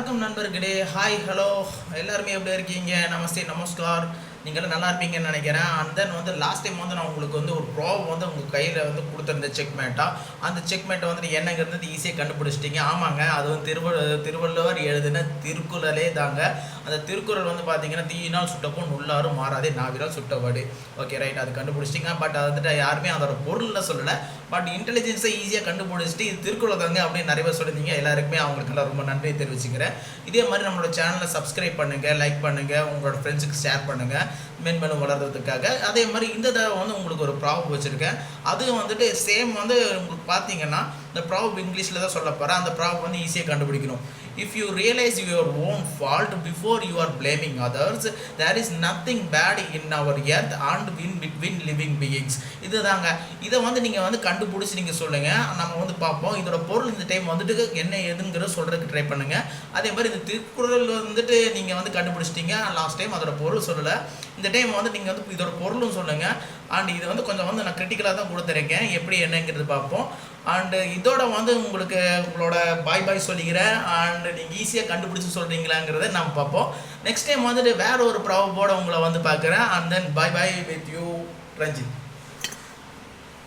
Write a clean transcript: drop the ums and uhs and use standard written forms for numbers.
வணக்கம் நண்பர்களே, hi hello எல்லாருமே எப்படி இருக்கீங்க? நமஸ்தே நமஸ்கார். நீங்களும் நல்லா இருப்பீங்கன்னு நினைக்கிறேன். அண்ட் தென் லாஸ்ட் டைம் நான் உங்களுக்கு ஒரு ப்ராப் உங்கள் கையில் கொடுத்துருந்த செக்மேட்டாக அந்த செக்மேட்டை என்னங்கிறது ஈஸியாக கண்டுபிடிச்சிட்டிங்க. ஆமாங்க, அது திருவள்ளுவர் எழுதின திருக்குறளே தாங்க. அந்த திருக்குறள் பார்த்தீங்கன்னா, தீயினால் சுட்டப்போ உள்ளாரும் மாறாதே நாவினால் சுட்டவாடு. ஓகே ரைட், அது கண்டுபிடிச்சிட்டிங்க. பட் அது யாருமே அதோட பொருளில் சொல்லலை. பட் இன்டெலிஜென்ஸை ஈஸியாக கண்டுபிடிச்சிட்டு இது திருக்குறள் தாங்க அப்படின்னு நிறைய பேர் சொல்லியிருந்தீங்க. எல்லாருக்குமே அவங்களுக்கெல்லாம் ரொம்ப நன்றி தெரிவிச்சுக்கிறேன். இதே மாதிரி நம்மளோட சேனலை சப்ஸ்கிரைப் பண்ணுங்கள், லைக் பண்ணுங்கள், உங்களோட ஃப்ரெண்ட்ஸுக்கு ஷேர் பண்ணுங்கள் மென்மேலும் வளர்கிறதுக்காக. அதே மாதிரி இந்த தடவை உங்களுக்கு ஒரு ப்ராப் வச்சுருக்கேன். அது சேம் உங்களுக்கு பார்த்தீங்கன்னா இந்த ப்ராப் இங்கிலீஷில் தான் சொல்ல போகிறேன். அந்த ப்ராப் ஈஸியாக கண்டுபிடிக்கணும். If you realise your own fault before you are blaming others, there is nothing bad in our earth and win between living beings. இதுதாங்க. இதை நீங்கள் கண்டுபிடிச்சி நீங்கள் சொல்லுங்கள். நம்ம பார்ப்போம் இதோட பொருள் இந்த டைம் என்ன ஏதுங்கிறத சொல்கிறதுக்கு ட்ரை பண்ணுங்கள். அதே மாதிரி இந்த திருக்குறள் நீங்கள் கண்டுபிடிச்சிட்டிங்க. லாஸ்ட் டைம் அதோட பொருள் சொல்லலை. இந்த டைம் நீங்கள் இதோட பொருளும் சொல்லுங்கள். அண்ட் இது கொஞ்சம் நான் கிரிட்டிக்கலாக தான் கொடுத்துருக்கேன். எப்படி என்னங்கிறது பார்ப்போம். அண்டு இதோட உங்களுக்கு உங்களோட பாய் சொல்லிக்கிறேன். அண்ட் நீங்கள் ஈஸியாக கண்டுபிடிச்சி சொல்கிறீங்களாங்கிறத நம்ம பார்ப்போம். நெக்ஸ்ட் டைம் வேறு ஒரு ப்ராபோட உங்களை பார்க்குறேன். And then bye with you Ranjith.